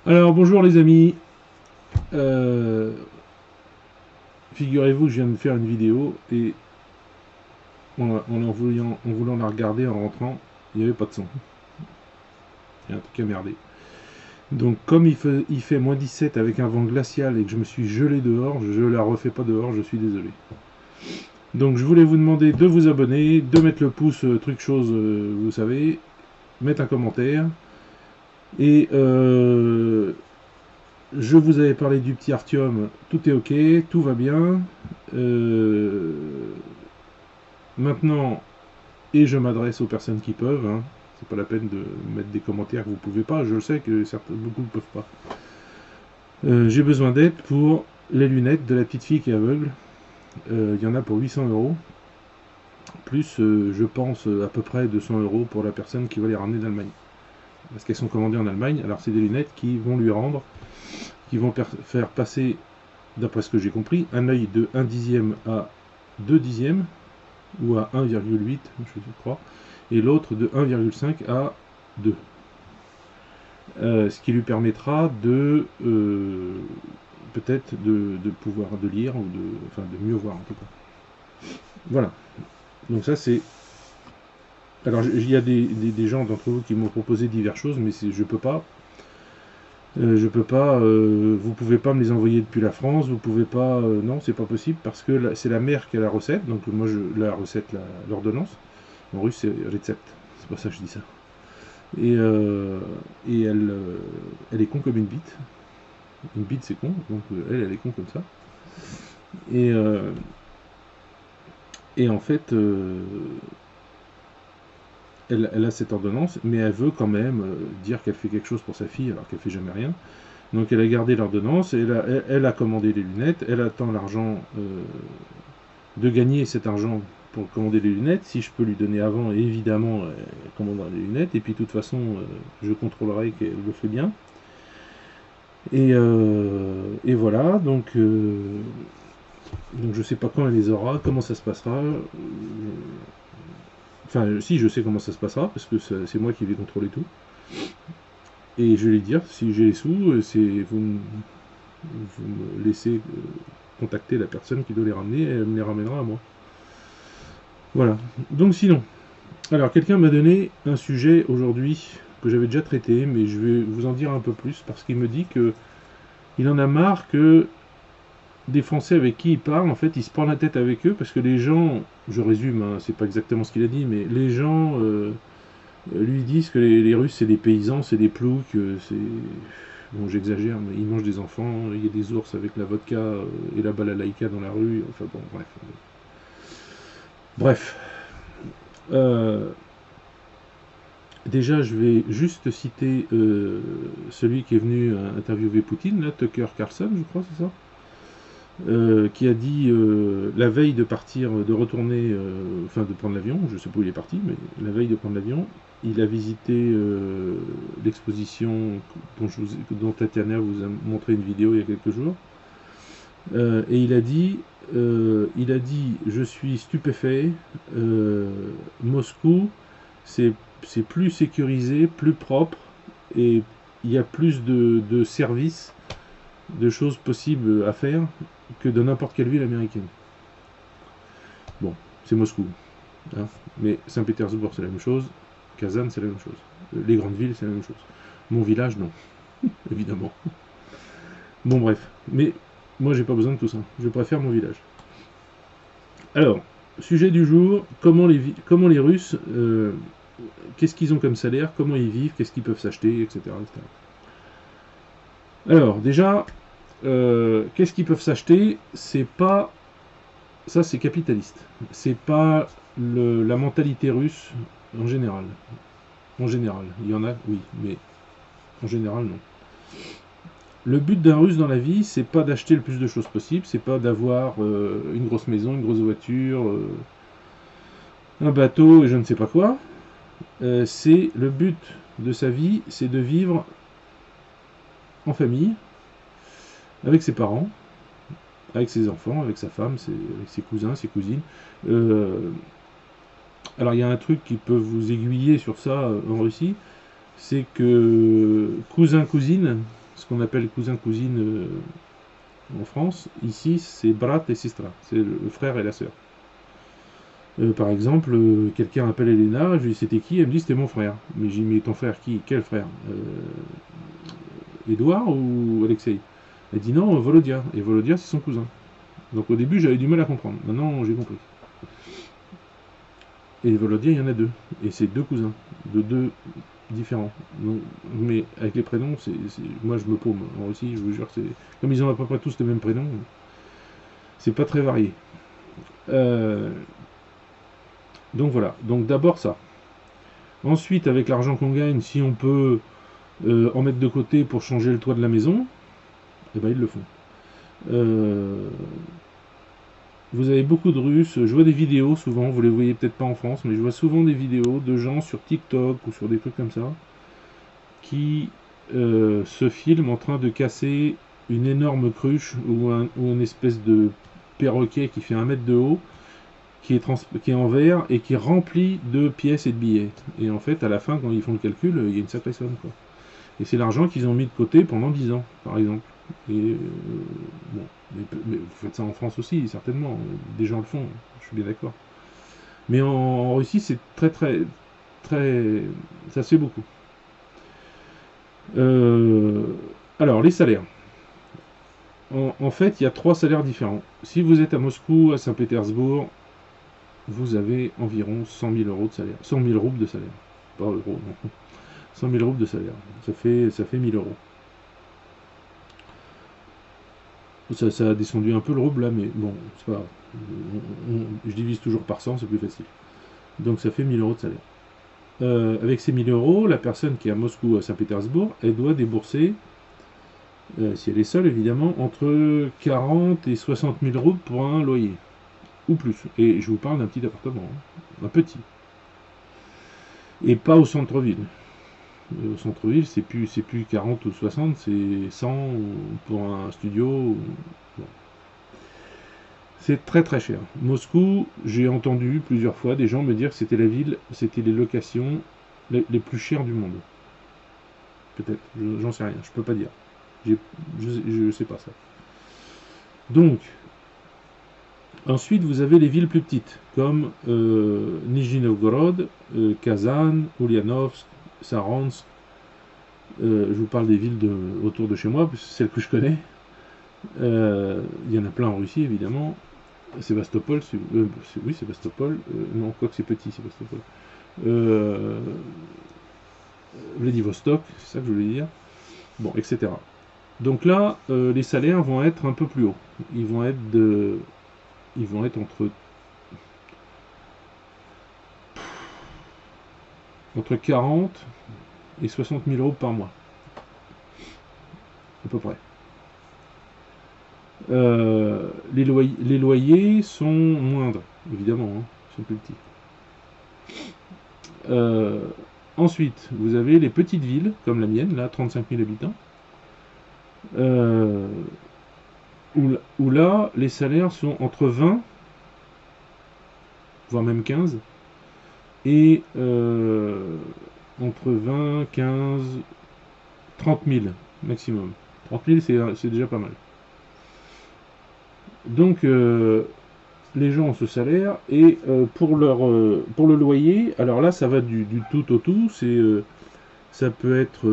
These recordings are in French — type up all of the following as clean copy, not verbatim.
Alors bonjour les amis, Euh, figurez-vous que je viens de faire une vidéo et en voulant la regarder en rentrant, il n'y avait pas de son. Il y a un truc à merder. Donc comme il fait -17 avec un vent glacial et que je me suis gelé dehors, je la refais pas dehors, je suis désolé. Donc je voulais vous demander de vous abonner, de mettre le pouce, truc chose, vous savez, mettre un commentaire. Et je vous avais parlé du petit Artium, tout est ok, tout va bien. Euh, Maintenant, et je m'adresse aux personnes qui peuvent, hein, c'est pas la peine de mettre des commentaires que vous pouvez pas, je le sais que beaucoup ne peuvent pas. J'ai besoin d'aide pour les lunettes de la petite fille qui est aveugle. Il y en a pour 800 €, plus je pense à peu près 200 € pour la personne qui va les ramener d'Allemagne. Parce qu'elles sont commandées en Allemagne, alors c'est des lunettes qui vont lui rendre, qui vont faire passer, d'après ce que j'ai compris, un œil de 1 dixième à 2 dixièmes, ou à 1,8 je crois, et l'autre de 1,5 à 2. Ce qui lui permettra de peut-être de pouvoir de lire, ou enfin de mieux voir en tout cas. Voilà, donc ça c'est... Alors il y a des gens d'entre vous qui m'ont proposé diverses choses, mais je peux pas. Je peux pas, vous pouvez pas me les envoyer depuis la France, vous pouvez pas, non, c'est pas possible parce que c'est la mère qui a la recette, donc moi la recette, l'ordonnance, en russe c'est recept, c'est pour ça que je dis ça. Et, elle est con comme une bite. Une bite c'est con, donc elle est con comme ça. Et, en fait, elle a cette ordonnance, mais elle veut quand même dire qu'elle fait quelque chose pour sa fille alors qu'elle fait jamais rien. Donc elle a gardé l'ordonnance, elle a commandé les lunettes, elle attend l'argent, de gagner cet argent pour commander les lunettes. Si je peux lui donner avant, évidemment, elle commandera les lunettes, et puis de toute façon, je contrôlerai qu'elle le fait bien. Et voilà, donc je sais pas quand elle les aura, comment ça se passera. Enfin, si, je sais comment ça se passera, parce que c'est moi qui vais contrôler tout. Et je vais lui dire, si j'ai les sous, vous me laissez contacter la personne qui doit les ramener, et elle me les ramènera à moi. Voilà. Donc sinon, alors quelqu'un m'a donné un sujet aujourd'hui que j'avais déjà traité, mais je vais vous en dire un peu plus, parce qu'il me dit que il en a marre que des Français avec qui il parle, en fait, il se prend la tête avec eux, parce que les gens, je résume, hein, c'est pas exactement ce qu'il a dit, mais les gens lui disent que les Russes c'est des paysans, c'est des ploucs, c'est... Bon, j'exagère, mais ils mangent des enfants, il y a des ours avec la vodka et la balalaïka dans la rue, enfin bon, bref. Bref. Euh, Déjà, je vais juste citer celui qui est venu interviewer Poutine, là, Tucker Carlson, je crois, c'est ça, qui a dit la veille de partir, de retourner, enfin de prendre l'avion, je sais pas où il est parti, mais la veille de prendre l'avion, il a visité l'exposition dont Tatiana vous a montré une vidéo il y a quelques jours, et il a dit, je suis stupéfait, Moscou, c'est plus sécurisé, plus propre, et il y a plus de services, de choses possibles à faire que de n'importe quelle ville américaine. Bon, c'est Moscou, hein. Mais Saint-Pétersbourg c'est la même chose, Kazan c'est la même chose, les grandes villes c'est la même chose. Mon village non, évidemment. Bon bref, mais moi j'ai pas besoin de tout ça, je préfère mon village. Alors, sujet du jour, comment les Russes, qu'est-ce qu'ils ont comme salaire, comment ils vivent, qu'est-ce qu'ils peuvent s'acheter, etc., etc. Alors, déjà, qu'est-ce qu'ils peuvent s'acheter? C'est pas... Ça, c'est capitaliste. C'est pas la mentalité russe en général. En général, il y en a, oui, mais en général, non. Le but d'un russe dans la vie, c'est pas d'acheter le plus de choses possible, c'est pas d'avoir une grosse maison, une grosse voiture, un bateau et je ne sais pas quoi. C'est le but de sa vie, c'est de vivre en famille, avec ses parents, avec ses enfants, avec sa femme, avec ses cousins, ses cousines. Euh, alors il y a un truc qui peut vous aiguiller sur ça en Russie, c'est que cousin, cousine, ce qu'on appelle cousin-cousine en France. Ici, c'est brat et sestra, c'est le frère et la sœur. Par exemple, quelqu'un appelle Elena, je lui dis c'était qui? Elle me dit c'était mon frère. Mais j'ai dit mais ton frère qui? Quel frère? Édouard ou Alexei? Elle dit non, Volodya. Et Volodya, c'est son cousin. Donc au début, j'avais du mal à comprendre. Maintenant, j'ai compris. Et Volodya, il y en a deux. Et c'est deux cousins, de deux différents. Donc, mais avec les prénoms, moi je me paume. En Russie, je vous jure, comme ils ont à peu près tous les mêmes prénoms, c'est pas très varié. Donc voilà. Donc d'abord ça. Ensuite, avec l'argent qu'on gagne, si on peut en mettre de côté pour changer le toit de la maison, eh ben ils le font. Vous avez beaucoup de Russes, je vois des vidéos souvent, vous les voyez peut-être pas en France, mais je vois souvent des vidéos de gens sur TikTok ou sur des trucs comme ça, qui se filment en train de casser une énorme cruche ou une espèce de perroquet qui fait 1 mètre de haut, qui est en verre et qui est rempli de pièces et de billets. Et en fait, à la fin, quand ils font le calcul, il y a une sacrée somme, quoi. Et c'est l'argent qu'ils ont mis de côté pendant 10 ans, par exemple. Et bon, mais vous faites ça en France aussi, certainement. Des gens le font, je suis bien d'accord. Mais en Russie, c'est très, très, très... ça se fait beaucoup. Alors, les salaires. En fait, il y a 3 salaires différents. Si vous êtes à Moscou, à Saint-Pétersbourg, vous avez environ 100 000 euros de salaire. 100 000 roubles de salaire. Pas euros, non. 100 000 roubles de salaire. Ça fait 1000 euros. Ça a descendu un peu le rouble là, mais bon, c'est pas grave. Je divise toujours par 100, c'est plus facile. Donc ça fait 1000 euros de salaire. Avec ces 1000 euros, la personne qui est à Moscou ou à Saint-Pétersbourg, elle doit débourser, si elle est seule évidemment, entre 40 et 60 000 roubles pour un loyer. Ou plus. Et je vous parle d'un petit appartement. Un petit. Et pas au centre-ville. Au centre-ville, c'est plus 40 ou 60, c'est 100 pour un studio. Bon. C'est très très cher. Moscou, j'ai entendu plusieurs fois des gens me dire que c'était la ville, c'était les locations les plus chères du monde. Peut-être, j'en sais rien, je peux pas dire. Je sais pas ça. Donc, ensuite vous avez les villes plus petites, comme Nijni Novgorod, Kazan, Ulyanovsk, Saransk. Je vous parle des villes autour de chez moi, celles que je connais. Il y en a plein en Russie, évidemment. Sébastopol, oui, Sébastopol. Non, quoi que c'est petit, Sébastopol. Vladivostok, c'est ça que je voulais dire. Bon, etc. Donc là, les salaires vont être un peu plus hauts. Ils vont être entre 40 et 60 000 euros par mois. À peu près. Les loyers sont moindres, évidemment, hein, ils sont plus petits. Ensuite, vous avez les petites villes, comme la mienne, là, 35 000 habitants, où là, les salaires sont entre 20, voire même 15, et entre 20, 15, 30 000 maximum. 30 000, c'est déjà pas mal. Donc, les gens ont ce salaire, et pour le loyer, alors là, ça va du tout au tout, ça peut être...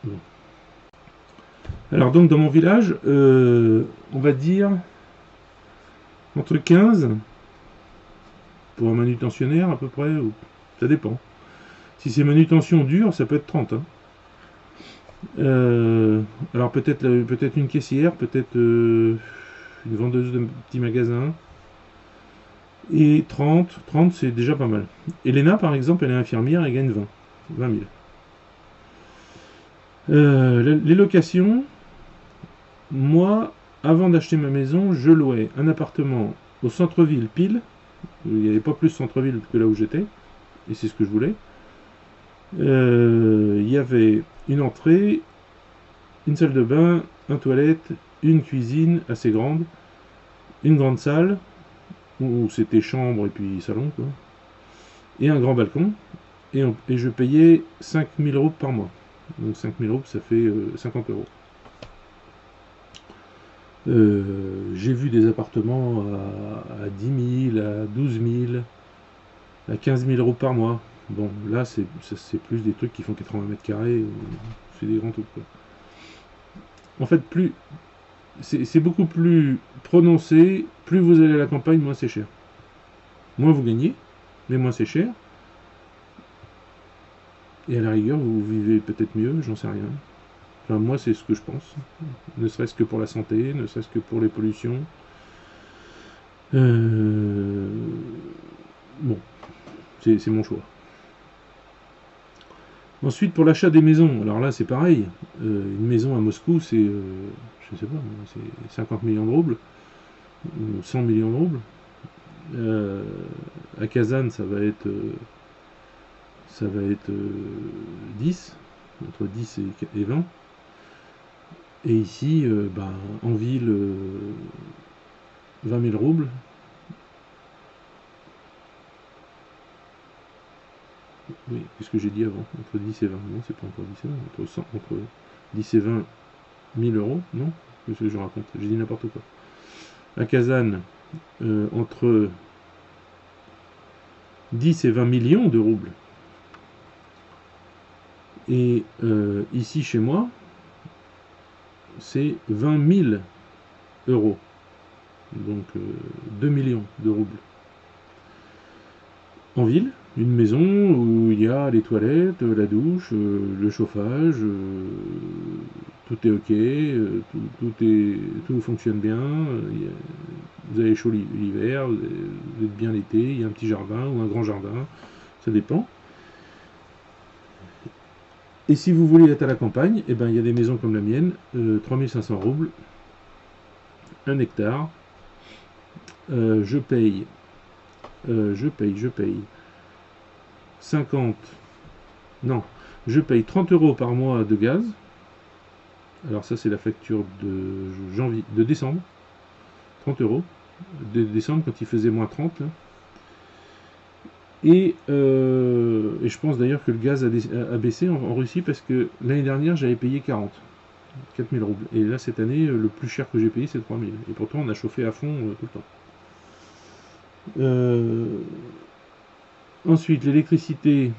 bon. Alors donc, dans mon village, on va dire entre 15 pour un manutentionnaire à peu près, ou ça dépend. Si c'est manutention dure, ça peut être 30. Hein. Alors peut-être une caissière, peut-être une vendeuse de petits magasins. Et 30 c'est déjà pas mal. Elena par exemple, elle est infirmière, elle gagne 20 000. Les locations, moi, avant d'acheter ma maison, je louais un appartement au centre-ville pile. Il n'y avait pas plus centre-ville que là où j'étais, et c'est ce que je voulais. Il y avait une entrée, une salle de bain, une toilette, une cuisine assez grande, une grande salle, où c'était chambre et puis salon, quoi, et un grand balcon, et je payais 5 000 euros par mois. Donc 5000 roubles, ça fait 50 euros. J'ai vu des appartements à 10 000, à 12 000, à 15 000 euros par mois. Bon, là, c'est plus des trucs qui font 80 mètres carrés. C'est des grands trucs, quoi. En fait, c'est beaucoup plus prononcé. Plus vous allez à la campagne, moins c'est cher. Moins vous gagnez, mais moins c'est cher. Et à la rigueur, vous vivez peut-être mieux, j'en sais rien. Enfin, moi, c'est ce que je pense. Ne serait-ce que pour la santé, ne serait-ce que pour les pollutions. Bon, c'est mon choix. Ensuite, pour l'achat des maisons, alors là, c'est pareil. Une maison à Moscou, c'est, je sais pas, c'est 50 millions de roubles, ou 100 millions de roubles. À Kazan, ça va être 10, entre 10 et 20. Et ici, en ville, 20 000 roubles. Oui, qu'est-ce que j'ai dit avant? Entre 10 et 20. Non, c'est pas entre 10 et 20. Entre 10 et 20 000 euros. Non? Qu'est-ce que je raconte? J'ai dit n'importe quoi. À Kazan, entre 10 et 20 millions de roubles. Et ici, chez moi, c'est 20 000 euros. Donc 2 millions de roubles. En ville, une maison où il y a les toilettes, la douche, le chauffage, tout est ok, tout fonctionne bien, vous avez chaud l'hiver, vous êtes bien l'été, il y a un petit jardin ou un grand jardin, ça dépend. Et si vous voulez être à la campagne, eh ben, il y a des maisons comme la mienne, 3500 roubles, 1 hectare, je paye 50, non, je paye 30 euros par mois de gaz. Alors ça c'est la facture de décembre, 30 euros, de décembre quand il faisait moins 30. Là. Et je pense d'ailleurs que le gaz a baissé en Russie parce que l'année dernière j'avais payé 40 000 roubles. Et là cette année le plus cher que j'ai payé c'est 3 000. Et pourtant on a chauffé à fond tout le temps. Ensuite l'électricité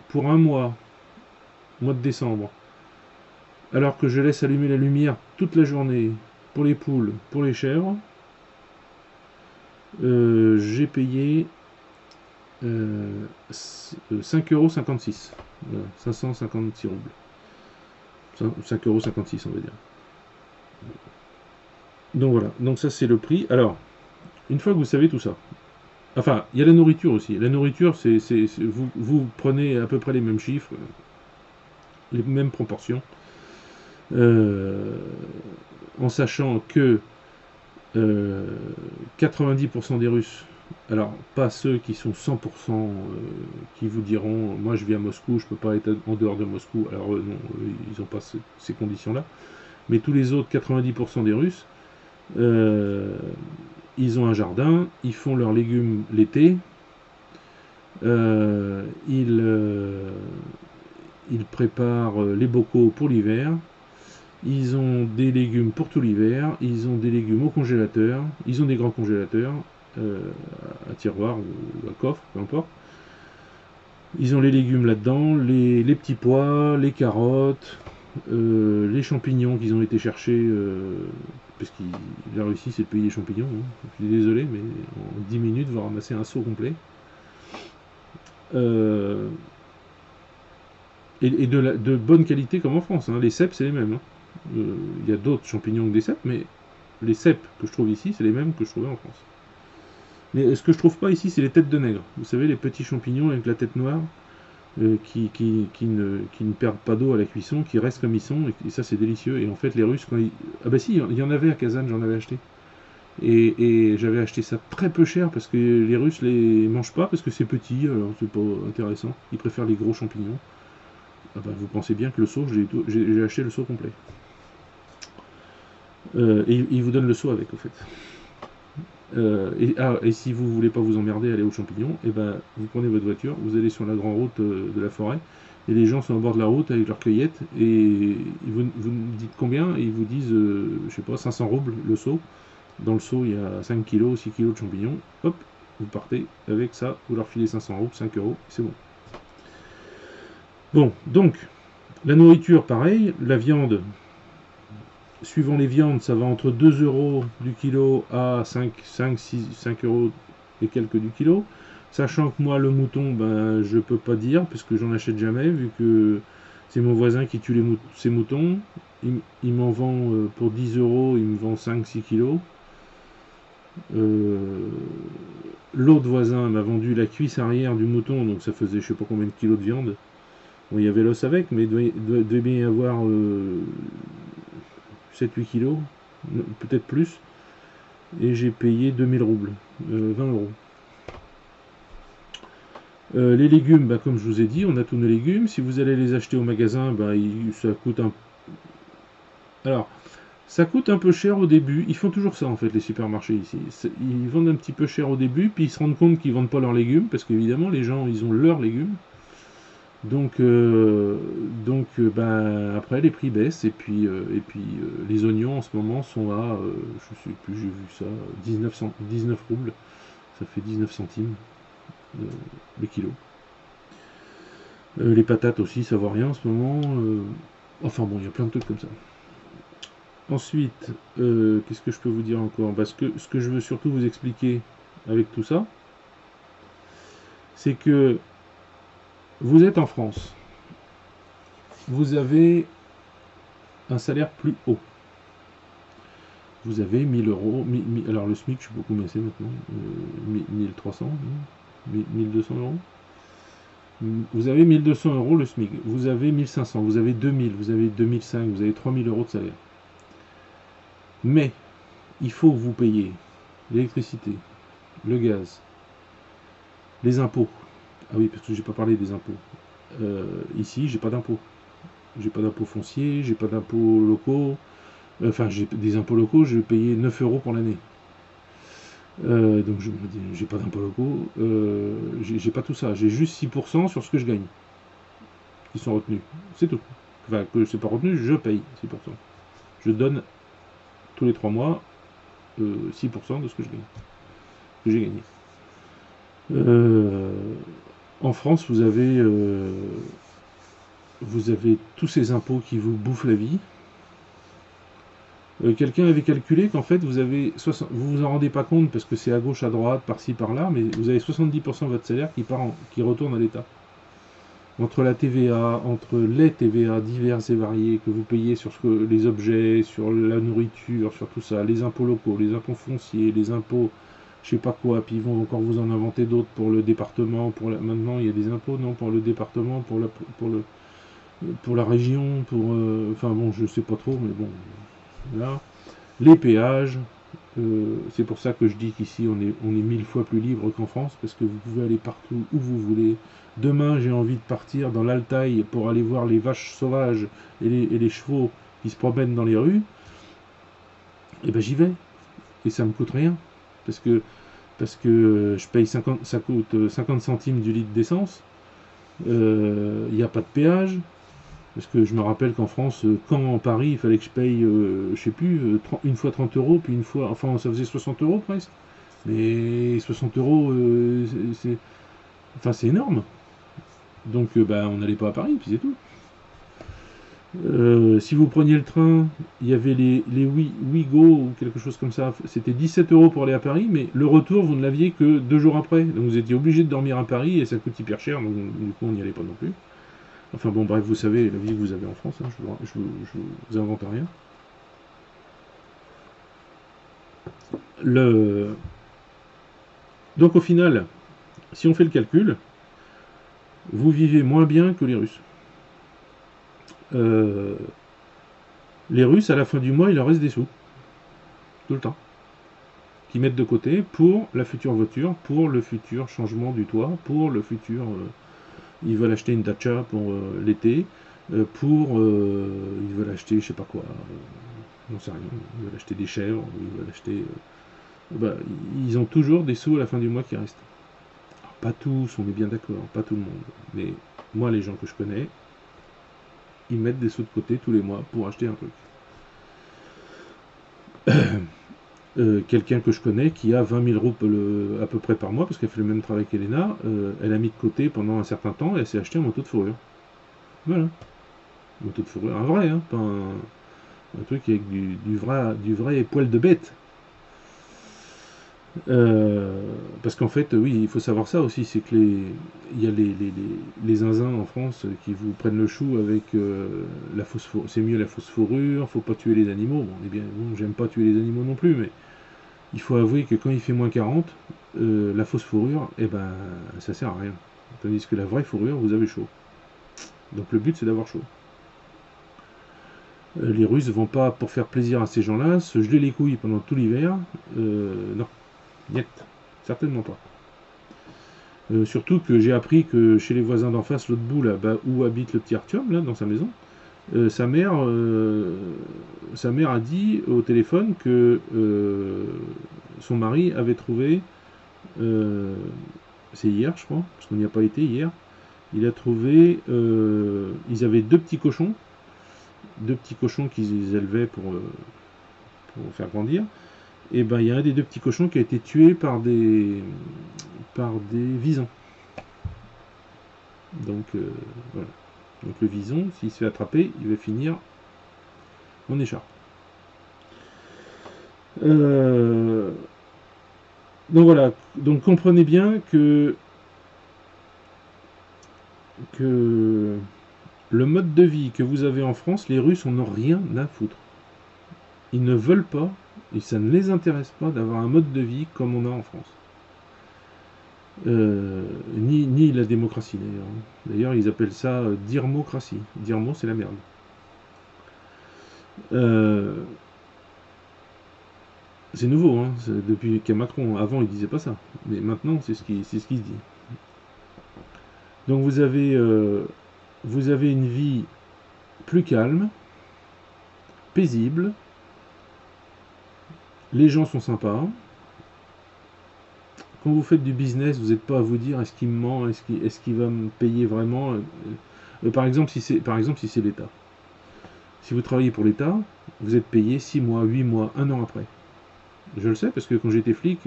pour un mois de décembre, alors que je laisse allumer la lumière toute la journée pour les poules, pour les chèvres, j'ai payé 5,56 €. Voilà, 556 roubles. 5,56 € on va dire. Donc voilà, donc ça c'est le prix. Alors, une fois que vous savez tout ça, enfin, il y a la nourriture aussi. La nourriture, vous prenez à peu près les mêmes chiffres, les mêmes proportions, en sachant que 90% des Russes, alors pas ceux qui sont 100%, qui vous diront moi je vis à Moscou, je peux pas être en dehors de Moscou, alors non, ils n'ont pas ces conditions-là, mais tous les autres 90% des Russes, ils ont un jardin, ils font leurs légumes l'été, ils préparent les bocaux pour l'hiver, ils ont des légumes pour tout l'hiver, ils ont des légumes au congélateur, ils ont des grands congélateurs, à tiroir ou à coffre, peu importe. Ils ont les légumes là-dedans, les petits pois, les carottes, les champignons qu'ils ont été chercher, parce que la Russie c'est le pays des champignons, hein. Je suis désolé, mais en 10 minutes, vous ramasser un seau complet. Et de bonne qualité comme en France, hein. Les cèpes c'est les mêmes, hein. Il y a d'autres champignons que des cèpes, mais les cèpes que je trouve ici, c'est les mêmes que je trouvais en France. Mais ce que je trouve pas ici, c'est les têtes de nègre. Vous savez, les petits champignons avec la tête noire, qui ne perdent pas d'eau à la cuisson, qui restent comme ils sont, et ça c'est délicieux. Et en fait, les Russes, quand ils... Ah bah si, il y en avait à Kazan, j'en avais acheté. Et j'avais acheté ça très peu cher, parce que les Russes les mangent pas, parce que c'est petit, alors c'est pas intéressant. Ils préfèrent les gros champignons. Ah bah, vous pensez bien que le seau, j'ai acheté le seau complet. Et ils vous donnent le seau avec, au fait. Et si vous voulez pas vous emmerder à aller aux champignons, et ben vous prenez votre voiture, vous allez sur la grande route de la forêt, et les gens sont au bord de la route avec leur cueillette, et vous dites combien, et ils vous disent, je sais pas, 500 roubles le seau. Dans le seau, il y a 5 kilos, 6 kilos de champignons. Hop, vous partez avec ça, vous leur filez 500 roubles, 5 euros, c'est bon. Bon, donc, la nourriture, pareil, la viande, suivant les viandes, ça va entre 2 euros du kilo à 5 euros et quelques du kilo. Sachant que moi, le mouton, ben, je peux pas dire, parce que j'en achète jamais, vu que c'est mon voisin qui tue ses moutons. Il m'en vend pour 10 euros, il me vend 5-6 kilos. L'autre voisin m'a vendu la cuisse arrière du mouton, donc ça faisait je sais pas combien de kilos de viande. Bon, il y avait l'os avec, mais il devait bien y avoir 7-8 kilos, peut-être plus. Et j'ai payé 2000 roubles, 20 euros. Les légumes, bah, comme je vous ai dit, on a tous nos légumes. Si vous allez les acheter au magasin, bah, ça coûte un... Alors, ça coûte un peu cher au début. Ils font toujours ça, en fait, les supermarchés ici. Ils vendent un petit peu cher au début, puis ils se rendent compte qu'ils vendent pas leurs légumes, parce qu'évidemment, les gens, ils ont leurs légumes. Donc, ben, après, les prix baissent, et puis, les oignons, en ce moment, sont à, je sais plus, j'ai vu ça, 19 roubles. Ça fait 19 centimes le kilo. Les patates aussi, ça vaut rien en ce moment. Enfin bon, il y a plein de trucs comme ça. Ensuite, qu'est-ce que je peux vous dire encore? Parce que ce que je veux surtout vous expliquer avec tout ça, c'est que vous êtes en France. Vous avez un salaire plus haut. Vous avez 1000 euros. Alors le SMIC, je ne sais pas combien c'est maintenant. 1300, 1200 euros. Vous avez 1200 euros le SMIC. Vous avez 1500, vous avez 2000, vous avez 2005, vous avez 3000 euros de salaire. Mais il faut que vous payiez l'électricité, le gaz, les impôts. Ah oui, parce que j'ai pas parlé des impôts. Ici, j'ai pas d'impôts. J'ai pas d'impôts fonciers, j'ai pas d'impôts locaux. Enfin, j'ai des impôts locaux, je vais payer 9 euros pour l'année. Donc, j'ai pas d'impôts locaux. J'ai pas tout ça. J'ai juste 6% sur ce que je gagne. Qui sont retenus. C'est tout. Enfin, que c'est pas retenu, je paye 6%. Je donne tous les 3 mois 6% de ce que je gagne. Que j'ai gagné. En France, vous avez tous ces impôts qui vous bouffent la vie. Quelqu'un avait calculé qu'en fait, vous vous en rendez pas compte parce que c'est à gauche, à droite, par-ci, par-là, mais vous avez 70% de votre salaire qui retourne à l'État. Entre la TVA, entre les TVA divers et variés que vous payez sur les objets, sur la nourriture, sur tout ça, les impôts locaux, les impôts fonciers, les impôts je sais pas quoi, puis ils vont encore vous en inventer d'autres pour le département, maintenant il y a des impôts, non, pour le département, pour la région, enfin bon, je sais pas trop, mais bon, là, les péages, c'est pour ça que je dis qu'ici on est 1000 fois plus libre qu'en France, parce que vous pouvez aller partout où vous voulez. Demain, j'ai envie de partir dans l'Altaï pour aller voir les vaches sauvages et les chevaux qui se promènent dans les rues, et ben j'y vais. Et ça me coûte rien. Parce que je paye ça coûte 50 centimes du litre d'essence. Il n'y a pas de péage. Parce que je me rappelle qu'en France, quand en Paris, il fallait que je paye, je sais plus, une fois 30 euros, puis une fois, enfin ça faisait 60 euros presque. Mais 60 euros, c'est énorme. Donc on n'allait pas à Paris, puis c'est tout. Si vous preniez le train, il y avait les Ouigo ou quelque chose comme ça. C'était 17 euros pour aller à Paris, mais le retour, vous ne l'aviez que 2 jours après. Donc vous étiez obligé de dormir à Paris et ça coûte hyper cher, donc du coup on n'y allait pas non plus. Enfin bon, bref, vous savez la vie que vous avez en France, hein, je vous invente rien. Donc au final, si on fait le calcul, vous vivez moins bien que les Russes. Les Russes, à la fin du mois, il leur reste des sous. Tout le temps. Qui mettent de côté pour la future voiture, pour le futur changement du toit, pour le futur... ils veulent acheter une Dacia pour l'été, ils veulent acheter je sais pas quoi, j'en sais rien, ils veulent acheter des chèvres, ils veulent acheter... ils ont toujours des sous à la fin du mois qui restent. Alors, pas tous, on est bien d'accord, pas tout le monde, mais Moi, les gens que je connais, ils mettent des sous de côté tous les mois pour acheter un truc. Quelqu'un que je connais qui a 20 000 roubles à peu près par mois, parce qu'elle fait le même travail qu'Elena, elle a mis de côté pendant un certain temps et elle s'est acheté un manteau de fourrure. Voilà. Un manteau de fourrure, un vrai, hein, pas un truc avec du vrai poil de bête. Parce qu'en fait, oui, il faut savoir ça aussi, c'est que il y a les zinzins en France qui vous prennent le chou avec la fausse fourrure. C'est mieux la fausse fourrure, faut pas tuer les animaux. Bon, eh bien, bon, j'aime pas tuer les animaux non plus, mais il faut avouer que quand il fait moins 40, la fausse fourrure, eh ben, ça sert à rien. Tandis que la vraie fourrure, vous avez chaud. Donc le but, c'est d'avoir chaud. Les Russes vont pas, pour faire plaisir à ces gens-là, se geler les couilles pendant tout l'hiver. Non, niet, certainement pas. Surtout que j'ai appris que chez les voisins d'en face, l'autre bout, là, où habite le petit Artyom, là, dans sa maison, sa mère a dit au téléphone que son mari avait trouvé, c'est hier je crois, parce qu'on n'y a pas été hier, il a trouvé, ils avaient deux petits cochons qu'ils élevaient pour faire grandir, et ben il y a un des deux petits cochons qui a été tué par des visons. Donc voilà. Donc le vison, s'il se fait attraper, il va finir en écharpe. Donc voilà, donc comprenez bien que le mode de vie que vous avez en France, les Russes en ont rien à foutre. Ils ne veulent pas, et ça ne les intéresse pas d'avoir un mode de vie comme on a en France. Ni la démocratie d'ailleurs. D'ailleurs, ils appellent ça dirmocratie. Dirmo, c'est la merde. C'est nouveau, hein, depuis qu'il y a Macron. Avant, il disait pas ça. Mais maintenant, c'est ce qui se dit. Donc vous avez une vie plus calme, paisible. Les gens sont sympas. Quand vous faites du business, vous n'êtes pas à vous dire est-ce qu'il me ment, est-ce qu'il va me payer vraiment. Par exemple, si c'est l'État. Si vous travaillez pour l'État, vous êtes payé 6 mois, 8 mois, 1 an après. Je le sais parce que quand j'étais flic,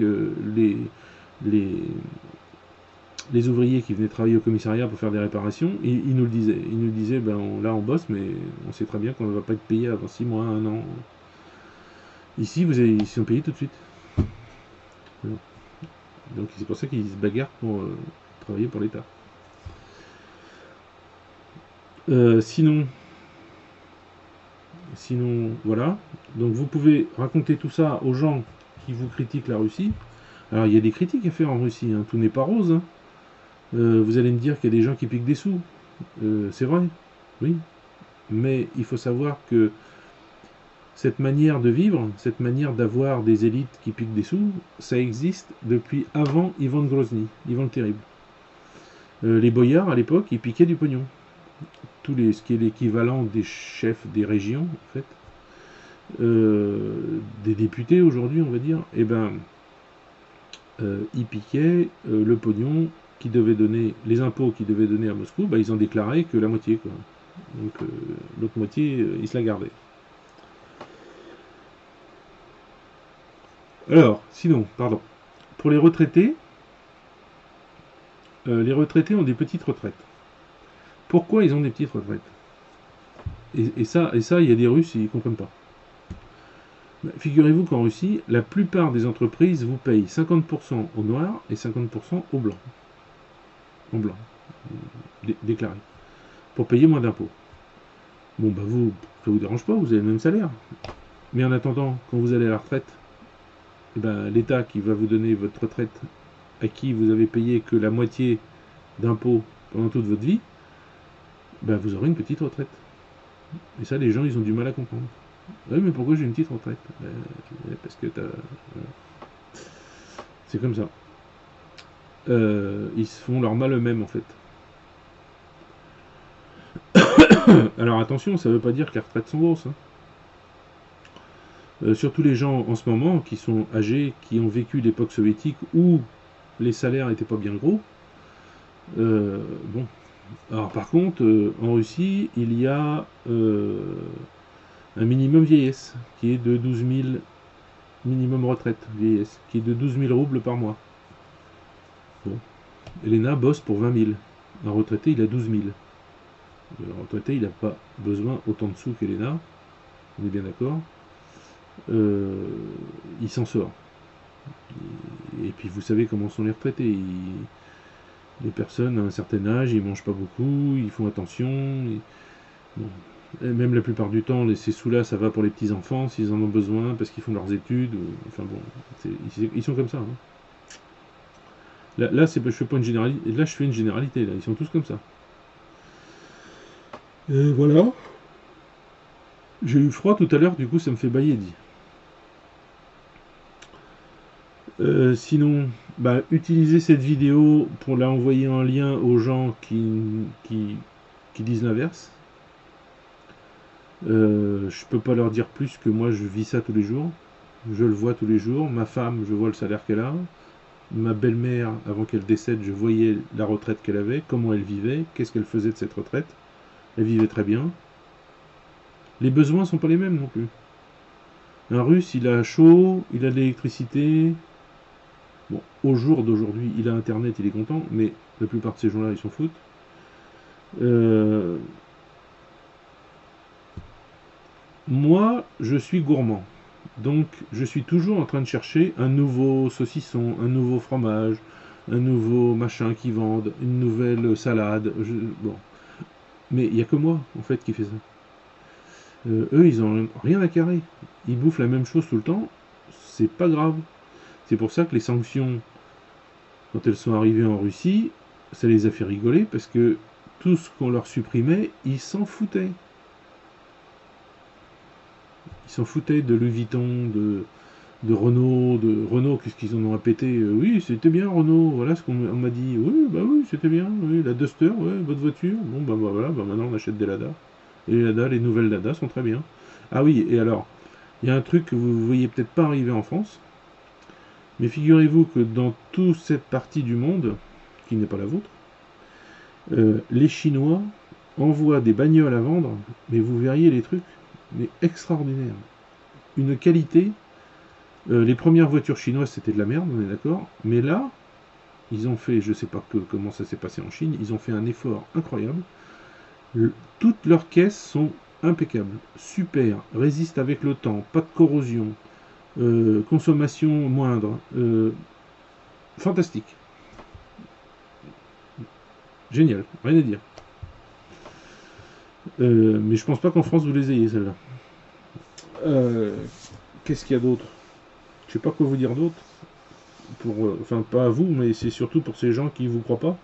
les ouvriers qui venaient travailler au commissariat pour faire des réparations, ils nous le disaient. Ils nous disaient, ben, là on bosse, mais on sait très bien qu'on ne va pas être payé avant 6 mois, 1 an. Ici, ils sont payés tout de suite. Voilà. Donc c'est pour ça qu'ils se bagarrent pour travailler pour l'État. Sinon, voilà. Donc vous pouvez raconter tout ça aux gens qui vous critiquent la Russie. Alors il y a des critiques à faire en Russie, hein. Tout n'est pas rose. Hein. Vous allez me dire qu'il y a des gens qui piquent des sous. C'est vrai, oui. Mais il faut savoir que cette manière de vivre, cette manière d'avoir des élites qui piquent des sous, ça existe depuis avant Ivan Grozny, Ivan le Terrible. Les boyards, à l'époque, ils piquaient du pognon. Ce qui est l'équivalent des chefs des régions, en fait, des députés aujourd'hui, on va dire, eh ben, ils piquaient le pognon qui devait donner, les impôts qu'ils devaient donner à Moscou, bah, ils en déclaraient que la moitié, quoi. Donc l'autre moitié, ils se la gardaient. Alors, sinon, pardon, pour les retraités ont des petites retraites. Pourquoi ils ont des petites retraites? Et ça, il y a des Russes, ils ne comprennent pas. Figurez-vous qu'en Russie, la plupart des entreprises vous payent 50% au noir et 50% au blanc. En blanc, déclaré, pour payer moins d'impôts. Bon, bah vous, ça vous dérange pas, vous avez le même salaire. Mais en attendant, quand vous allez à la retraite, eh ben, l'État qui va vous donner votre retraite, à qui vous avez payé que la moitié d'impôts pendant toute votre vie, ben, vous aurez une petite retraite. Et ça, les gens, ils ont du mal à comprendre. Oui, mais pourquoi j'ai une petite retraite? Parce que t'as... Voilà. C'est comme ça. Ils se font leur mal eux-mêmes, en fait. Alors attention, ça ne veut pas dire que les retraites sont grosses. Hein. Surtout les gens en ce moment qui sont âgés, qui ont vécu l'époque soviétique où les salaires n'étaient pas bien gros. Bon, Alors par contre, en Russie, il y a un minimum vieillesse qui est de 12 000, minimum retraite vieillesse, qui est de 12 000 roubles par mois. Bon. Elena bosse pour 20 000. Un retraité, il a 12 000. Le retraité, il n'a pas besoin autant de sous qu'Elena, on est bien d'accord. Il s'en sort. Et puis vous savez comment sont les retraités. Les personnes à un certain âge, ils mangent pas beaucoup, ils font attention. Bon. Et même la plupart du temps, ces sous-là, ça va pour les petits-enfants, s'ils en ont besoin, parce qu'ils font leurs études. Enfin bon, ils sont comme ça. Hein. Là je fais pas une généralité. Là, je fais une généralité. Là, ils sont tous comme ça. Et voilà. J'ai eu froid tout à l'heure, du coup, ça me fait bailler dit. Sinon, bah, utilisez cette vidéo pour la envoyer en lien aux gens qui disent l'inverse. Je peux pas leur dire plus que moi je vis ça tous les jours. Je le vois tous les jours. Ma femme, je vois le salaire qu'elle a. Ma belle-mère, avant qu'elle décède, je voyais la retraite qu'elle avait, comment elle vivait, qu'est-ce qu'elle faisait de cette retraite. Elle vivait très bien. Les besoins sont pas les mêmes non plus. Un Russe, il a chaud, il a de l'électricité. Bon, au jour d'aujourd'hui, il a Internet, il est content, mais la plupart de ces gens-là, ils s'en foutent. Moi, je suis gourmand. Donc, je suis toujours en train de chercher un nouveau saucisson, un nouveau fromage, un nouveau machin qui vendent, une nouvelle salade. Bon. Mais il n'y a que moi, en fait, qui fait ça. Eux, ils n'ont rien à carrer. Ils bouffent la même chose tout le temps. C'est pas grave. C'est pour ça que les sanctions, quand elles sont arrivées en Russie, ça les a fait rigoler parce que tout ce qu'on leur supprimait, ils s'en foutaient. Ils s'en foutaient de Louis Vuitton, de Renault, qu'est-ce qu'ils en ont à péter. Oui, c'était bien Renault, voilà ce qu'on m'a dit. Oui, bah oui, c'était bien. Oui, la Duster, ouais, votre voiture. Bon, bah voilà, bah maintenant on achète des Lada. Et les Lada, les nouvelles Lada sont très bien. Ah oui, et alors, il y a un truc que vous ne voyez peut-être pas arriver en France, mais figurez-vous que dans toute cette partie du monde, qui n'est pas la vôtre, les Chinois envoient des bagnoles à vendre, mais vous verriez les trucs, mais extraordinaires. Une qualité. Les premières voitures chinoises, c'était de la merde, on est d'accord. Mais là, ils ont fait, je sais pas comment ça s'est passé en Chine, ils ont fait un effort incroyable. Toutes leurs caisses sont impeccables, super, résistent avec le temps, pas de corrosion, consommation moindre, fantastique, génial, rien à dire. Mais je pense pas qu'en France vous les ayez celles-là. Qu'est-ce qu'il y a d'autre? Je sais pas quoi vous dire d'autre. Enfin, pas à vous, mais c'est surtout pour ces gens qui vous croient pas.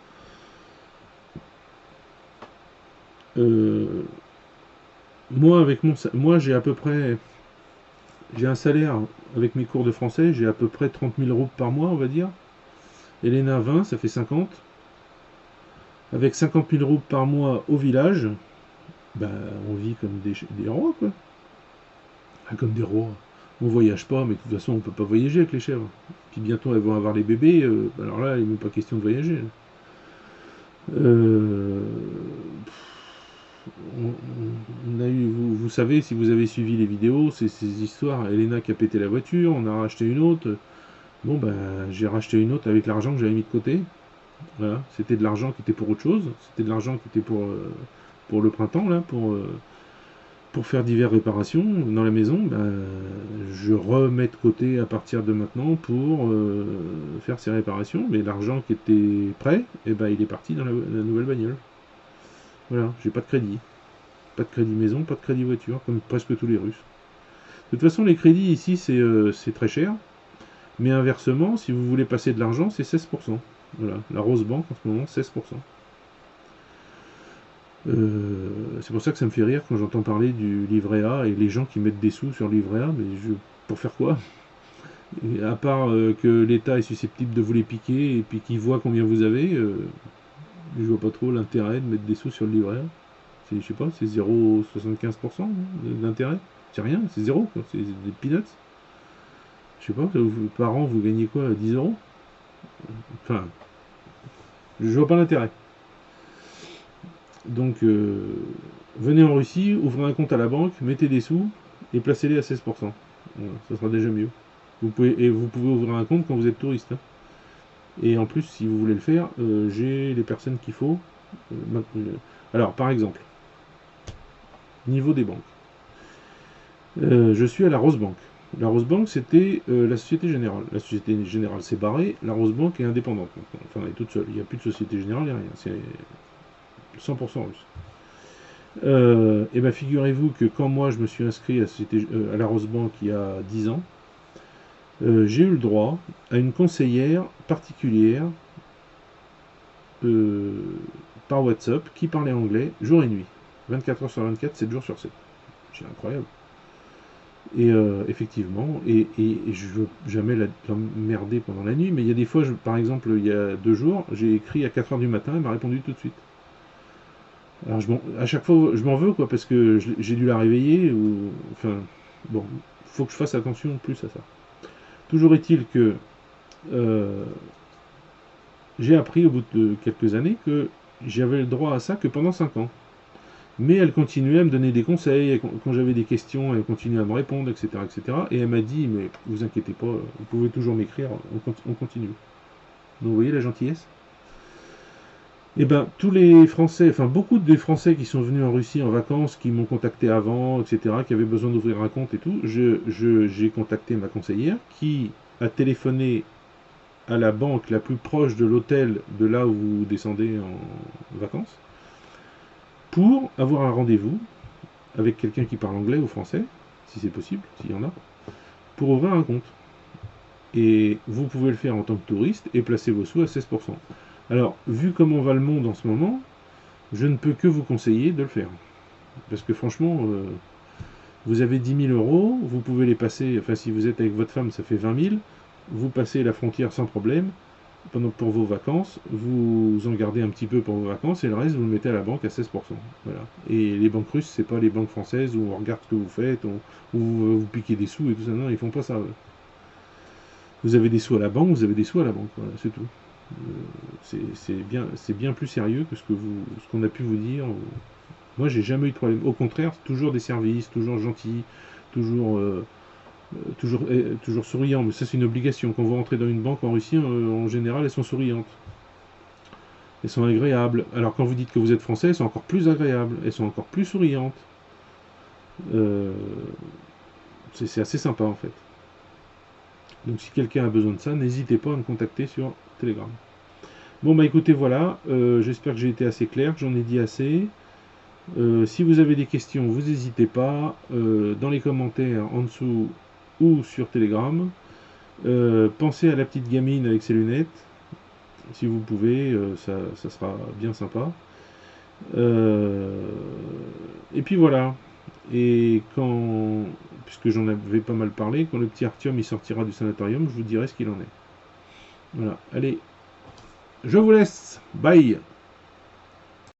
Moi, moi, j'ai à peu près, j'ai un salaire avec mes cours de français, j'ai à peu près 30 000 euros par mois, on va dire. Elena 20, ça fait 50. Avec 50 000 euros par mois au village, bah, on vit comme des rois, quoi. Ah, comme des rois. On voyage pas, mais de toute façon, on peut pas voyager avec les chèvres. Puis bientôt, elles vont avoir les bébés, alors là, il n'est même pas question de voyager. Euh, on a eu, vous savez, si vous avez suivi les vidéos, c'est ces histoires. Elena qui a pété la voiture, on a racheté une autre. Bon, ben, j'ai racheté une autre avec l'argent que j'avais mis de côté. Voilà, c'était de l'argent qui était pour autre chose. C'était de l'argent qui était pour le printemps, là, pour faire diverses réparations dans la maison. Ben, je remets de côté à partir de maintenant pour faire ces réparations. Mais l'argent qui était prêt, eh ben, il est parti dans la nouvelle bagnole. Voilà, j'ai pas de crédit. Pas de crédit maison, pas de crédit voiture, comme presque tous les Russes. De toute façon, les crédits ici, c'est très cher. Mais inversement, si vous voulez passer de l'argent, c'est 16%. Voilà, la Rose Bank en ce moment, 16%. C'est pour ça que ça me fait rire quand j'entends parler du livret A et les gens qui mettent des sous sur le livret A, mais pour faire quoi? Et à part que l'État est susceptible de vous les piquer et puis qu'il voit combien vous avez, je vois pas trop l'intérêt de mettre des sous sur le livret A. Je sais pas, c'est 0,75% d'intérêt. C'est rien, c'est zéro, quoi. C'est des peanuts. Je sais pas, par an, vous gagnez quoi, 10 euros? Enfin, je vois pas l'intérêt. Donc, venez en Russie, ouvrez un compte à la banque, mettez des sous et placez-les à 16%. Voilà, ça sera déjà mieux. Vous pouvez ouvrir un compte quand vous êtes touriste, hein. Et en plus, si vous voulez le faire, j'ai les personnes qu'il faut. Alors, par exemple, niveau des banques. Je suis à la Rosebank. La Rosebank, c'était la Société Générale. La Société Générale s'est barrée, la Rosebank est indépendante. Enfin, elle est toute seule. Il n'y a plus de Société Générale, il n'y a rien. C'est 100% russe. Et bien, figurez-vous que quand moi je me suis inscrit à la Rosebank il y a 10 ans, j'ai eu le droit à une conseillère particulière euh, par WhatsApp qui parlait anglais jour et nuit. 24 heures sur 24, 7 jours sur 7. C'est incroyable. Et effectivement, je veux jamais l'emmerder pendant la nuit, mais il y a des fois, par exemple, il y a 2 jours, j'ai écrit à 4 heures du matin, elle m'a répondu tout de suite. Alors à chaque fois, je m'en veux, quoi, parce que j'ai dû la réveiller, ou, enfin, bon, faut que je fasse attention plus à ça. Toujours est-il que euh, j'ai appris au bout de quelques années que j'avais le droit à ça que pendant 5 ans. Mais elle continuait à me donner des conseils, quand j'avais des questions, elle continuait à me répondre, etc. etc. Et elle m'a dit, mais vous inquiétez pas, vous pouvez toujours m'écrire, on continue. Donc vous voyez la gentillesse. Eh ben, tous les Français, enfin beaucoup des Français qui sont venus en Russie en vacances, qui m'ont contacté avant, etc., qui avaient besoin d'ouvrir un compte et tout, j'ai contacté ma conseillère qui a téléphoné à la banque la plus proche de l'hôtel de là où vous descendez en vacances pour avoir un rendez-vous avec quelqu'un qui parle anglais ou français, si c'est possible, s'il y en a, pour ouvrir un compte. Et vous pouvez le faire en tant que touriste et placer vos sous à 16%. Alors, vu comment va le monde en ce moment, je ne peux que vous conseiller de le faire. Parce que franchement, vous avez 10 000 euros, vous pouvez les passer, enfin si vous êtes avec votre femme, ça fait 20 000, vous passez la frontière sans problème, pour vos vacances, vous en gardez un petit peu pour vos vacances, et le reste, vous le mettez à la banque à 16%. Voilà. Et les banques russes, c'est pas les banques françaises où on regarde ce que vous faites, où vous piquez des sous et tout ça, non, ils font pas ça. Vous avez des sous à la banque, vous avez des sous à la banque, voilà, c'est tout. C'est bien plus sérieux que ce qu'on a pu vous dire. Moi, j'ai jamais eu de problème. Au contraire, toujours des services, toujours gentils, toujours, toujours souriants. Mais ça, c'est une obligation. Quand vous rentrez dans une banque en Russie, en général, elles sont souriantes. Elles sont agréables. Alors, quand vous dites que vous êtes français, elles sont encore plus agréables. Elles sont encore plus souriantes. Euh, c'est assez sympa, en fait. Donc, si quelqu'un a besoin de ça, n'hésitez pas à me contacter sur Telegram. Bon, bah écoutez, voilà. J'espère que j'ai été assez clair, que j'en ai dit assez. Si vous avez des questions, vous n'hésitez pas dans les commentaires en dessous ou sur Telegram. Pensez à la petite gamine avec ses lunettes, si vous pouvez, ça sera bien sympa. Et puis voilà. Et puisque j'en avais pas mal parlé, quand le petit Artyom il sortira du sanatorium, je vous dirai ce qu'il en est. Voilà. Allez, je vous laisse. Bye.